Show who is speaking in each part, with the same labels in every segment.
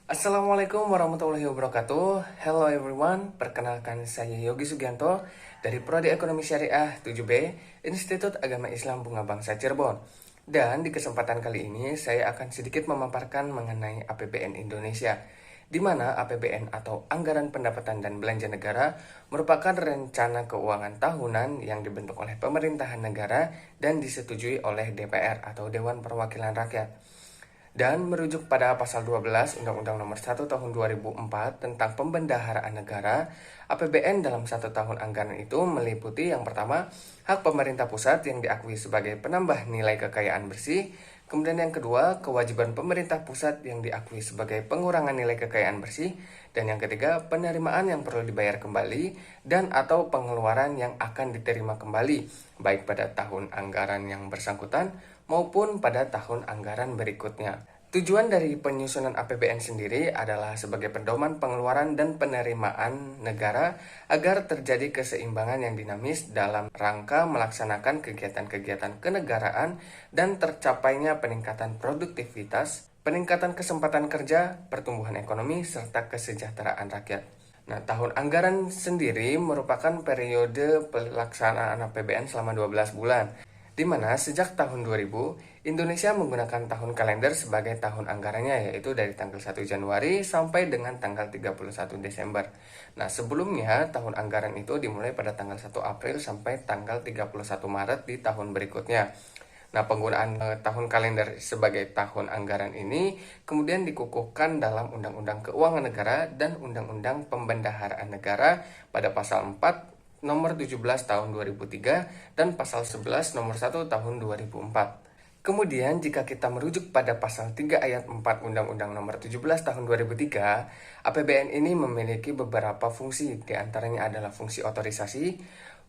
Speaker 1: Assalamualaikum warahmatullahi wabarakatuh. Hello everyone, perkenalkan saya Yogi Sugianto dari Prodi Ekonomi Syariah 7B, Institut Agama Islam Bunga Bangsa Cirebon. Dan di kesempatan kali ini saya akan sedikit memaparkan mengenai APBN Indonesia, di mana APBN atau Anggaran Pendapatan dan Belanja Negara merupakan rencana keuangan tahunan yang dibentuk oleh pemerintahan negara dan disetujui oleh DPR atau Dewan Perwakilan Rakyat. Dan merujuk pada pasal 12 Undang-Undang Nomor 1 Tahun 2004 tentang Pembendaharaan Negara, APBN dalam satu tahun anggaran itu meliputi yang pertama, hak pemerintah pusat yang diakui sebagai penambah nilai kekayaan bersih. Kemudian yang kedua, kewajiban pemerintah pusat yang diakui sebagai pengurangan nilai kekayaan bersih. Dan yang ketiga, penerimaan yang perlu dibayar kembali dan atau pengeluaran yang akan diterima kembali, baik pada tahun anggaran yang bersangkutan maupun pada tahun anggaran berikutnya. Tujuan dari penyusunan APBN sendiri adalah sebagai pedoman pengeluaran dan penerimaan negara agar terjadi keseimbangan yang dinamis dalam rangka melaksanakan kegiatan-kegiatan kenegaraan dan tercapainya peningkatan produktivitas, peningkatan kesempatan kerja, pertumbuhan ekonomi, serta kesejahteraan rakyat. Nah, tahun anggaran sendiri merupakan periode pelaksanaan APBN selama 12 bulan, di mana sejak tahun 2000, Indonesia menggunakan tahun kalender sebagai tahun anggarannya, yaitu dari tanggal 1 Januari sampai dengan tanggal 31 Desember. Nah, sebelumnya tahun anggaran itu dimulai pada tanggal 1 April sampai tanggal 31 Maret di tahun berikutnya. Nah, penggunaan tahun kalender sebagai tahun anggaran ini kemudian dikukuhkan dalam Undang-Undang Keuangan Negara dan Undang-Undang Pembendaharaan Negara pada pasal 4 nomor 17 tahun 2003 dan pasal 11 nomor 1 tahun 2004. Kemudian jika kita merujuk pada pasal 3 ayat 4 Undang-Undang nomor 17 tahun 2003, APBN ini memiliki beberapa fungsi, diantaranya adalah fungsi otorisasi,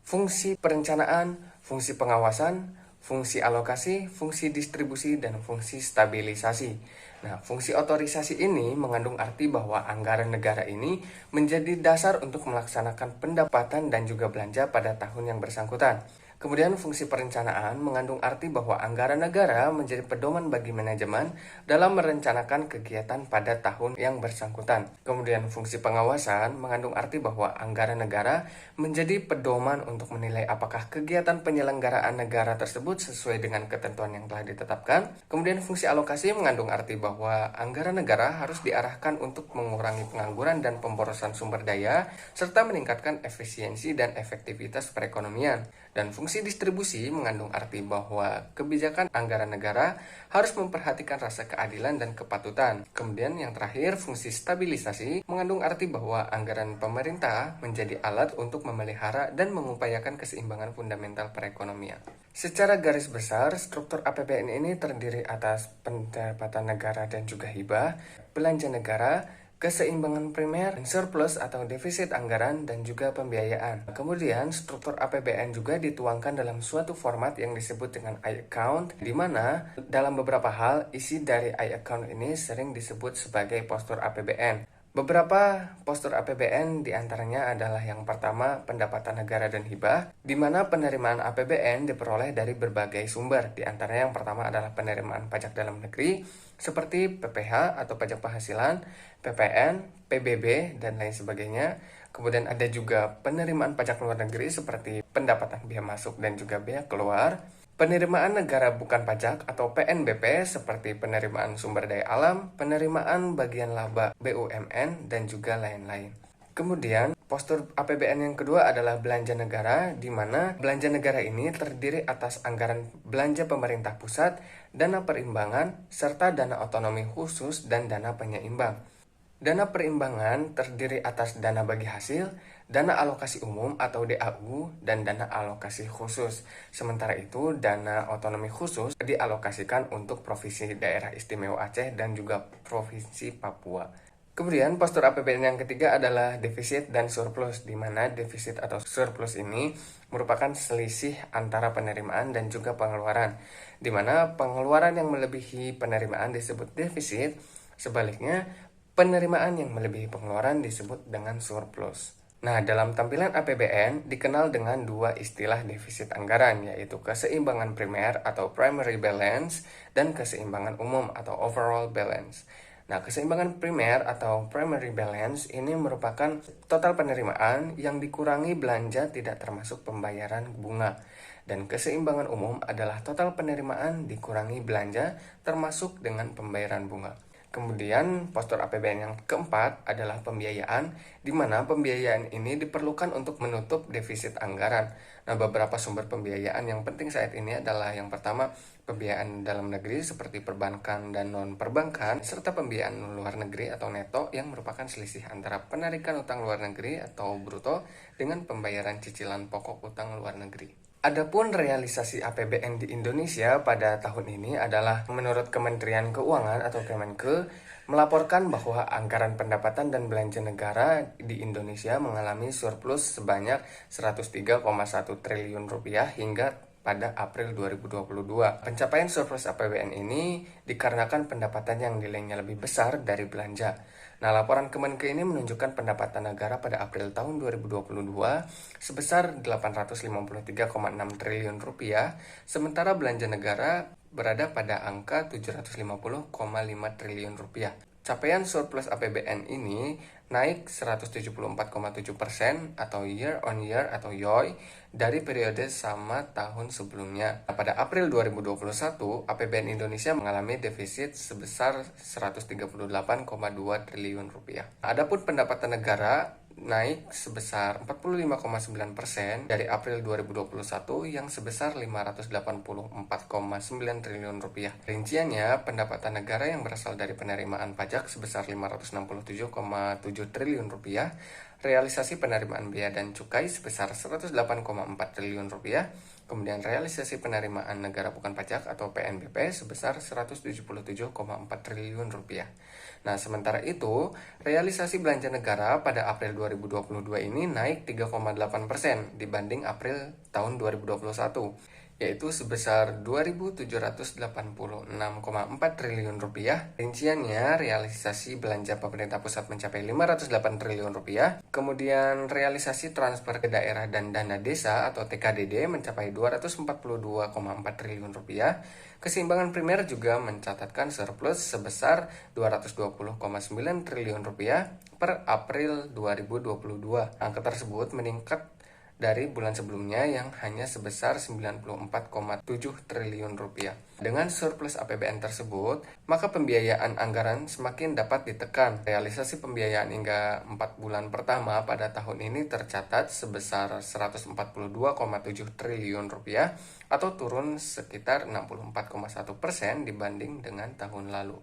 Speaker 1: fungsi perencanaan, fungsi pengawasan, fungsi alokasi, fungsi distribusi, dan fungsi stabilisasi. Nah, fungsi otorisasi ini mengandung arti bahwa anggaran negara ini menjadi dasar untuk melaksanakan pendapatan dan juga belanja pada tahun yang bersangkutan. Kemudian fungsi perencanaan mengandung arti bahwa anggaran negara menjadi pedoman bagi manajemen dalam merencanakan kegiatan pada tahun yang bersangkutan. Kemudian fungsi pengawasan mengandung arti bahwa anggaran negara menjadi pedoman untuk menilai apakah kegiatan penyelenggaraan negara tersebut sesuai dengan ketentuan yang telah ditetapkan. Kemudian fungsi alokasi mengandung arti bahwa anggaran negara harus diarahkan untuk mengurangi pengangguran dan pemborosan sumber daya, serta meningkatkan efisiensi dan efektivitas perekonomian. Dan fungsi distribusi mengandung arti bahwa kebijakan anggaran negara harus memperhatikan rasa keadilan dan kepatutan. Kemudian yang terakhir, fungsi stabilisasi mengandung arti bahwa anggaran pemerintah menjadi alat untuk memelihara dan mengupayakan keseimbangan fundamental perekonomian. Secara garis besar, struktur APBN ini terdiri atas pendapatan negara dan juga hibah, belanja negara, keseimbangan primer, surplus atau defisit anggaran, dan juga pembiayaan. Kemudian, struktur APBN juga dituangkan dalam suatu format yang disebut dengan I-account, di mana dalam beberapa hal, isi dari I-account ini sering disebut sebagai postur APBN. Beberapa postur APBN diantaranya adalah yang pertama, pendapatan negara dan hibah, di mana penerimaan APBN diperoleh dari berbagai sumber. Di antaranya yang pertama adalah penerimaan pajak dalam negeri, seperti PPh atau pajak penghasilan, PPN, PBB, dan lain sebagainya. Kemudian ada juga penerimaan pajak luar negeri seperti pendapatan biaya masuk dan juga biaya keluar. Penerimaan negara bukan pajak atau PNBP seperti penerimaan sumber daya alam, penerimaan bagian laba BUMN, dan juga lain-lain. Kemudian, postur APBN yang kedua adalah belanja negara, di mana belanja negara ini terdiri atas anggaran belanja pemerintah pusat, dana perimbangan, serta dana otonomi khusus dan dana penyeimbang. Dana perimbangan terdiri atas dana bagi hasil, dana alokasi umum atau DAU, dan dana alokasi khusus. Sementara itu, dana otonomi khusus dialokasikan untuk Provinsi Daerah Istimewa Aceh dan juga Provinsi Papua. Kemudian postur APBN yang ketiga adalah defisit dan surplus, di mana defisit atau surplus ini merupakan selisih antara penerimaan dan juga pengeluaran, di mana pengeluaran yang melebihi penerimaan disebut defisit, sebaliknya penerimaan yang melebihi pengeluaran disebut dengan surplus. Nah, dalam tampilan APBN dikenal dengan dua istilah defisit anggaran, yaitu keseimbangan primer atau primary balance dan keseimbangan umum atau overall balance. Nah, keseimbangan primer atau primary balance ini merupakan total penerimaan yang dikurangi belanja tidak termasuk pembayaran bunga. Dan keseimbangan umum adalah total penerimaan dikurangi belanja termasuk dengan pembayaran bunga. Kemudian postur APBN yang keempat adalah pembiayaan, di mana pembiayaan ini diperlukan untuk menutup defisit anggaran. Nah, beberapa sumber pembiayaan yang penting saat ini adalah yang pertama, pembiayaan dalam negeri seperti perbankan dan non-perbankan, serta pembiayaan luar negeri atau neto yang merupakan selisih antara penarikan utang luar negeri atau bruto dengan pembayaran cicilan pokok utang luar negeri. Adapun realisasi APBN di Indonesia pada tahun ini adalah menurut Kementerian Keuangan atau Kemenke melaporkan bahwa anggaran pendapatan dan belanja negara di Indonesia mengalami surplus sebanyak 103,1 triliun rupiah hingga pada April 2022. Pencapaian surplus APBN ini dikarenakan pendapatan yang nilainya lebih besar dari belanja. Nah, laporan Kemenke ini menunjukkan pendapatan negara pada April tahun 2022 sebesar 853,6 triliun rupiah, sementara belanja negara berada pada angka 750,5 triliun rupiah. Capaian surplus APBN ini naik 174,7% atau year on year atau YOY dari periode sama tahun sebelumnya. Pada April 2021, APBN Indonesia mengalami defisit sebesar 138,2 triliun rupiah. Adapun pendapatan negara naik sebesar 45,9% dari April 2021 yang sebesar 584,9 triliun rupiah. Rinciannya, pendapatan negara yang berasal dari penerimaan pajak sebesar 567,7 triliun rupiah, realisasi penerimaan bea dan cukai sebesar 108,4 triliun rupiah, kemudian realisasi penerimaan negara bukan pajak atau PNBP sebesar 177,4 triliun rupiah. Nah, sementara itu, realisasi belanja negara pada April 2022 ini naik 3,8% dibanding April tahun 2021, yaitu sebesar 2.786,4 triliun rupiah. Rinciannya, realisasi belanja pemerintah pusat mencapai 508 triliun rupiah, kemudian realisasi transfer ke daerah dan dana desa atau TKDD mencapai 242,4 triliun rupiah. Keseimbangan primer juga mencatatkan surplus sebesar 220,9 triliun rupiah per April 2022. Angka tersebut meningkat dari bulan sebelumnya yang hanya sebesar 94,7 triliun rupiah. Dengan surplus APBN tersebut, maka pembiayaan anggaran semakin dapat ditekan. Realisasi pembiayaan hingga 4 bulan pertama pada tahun ini tercatat sebesar 142,7 triliun rupiah atau turun sekitar 64,1% dibanding dengan tahun lalu.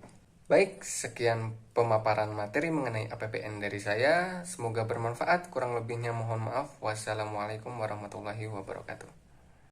Speaker 1: Baik, sekian pemaparan materi mengenai APBN dari saya. Semoga bermanfaat. Kurang lebihnya mohon maaf. Wassalamualaikum warahmatullahi wabarakatuh.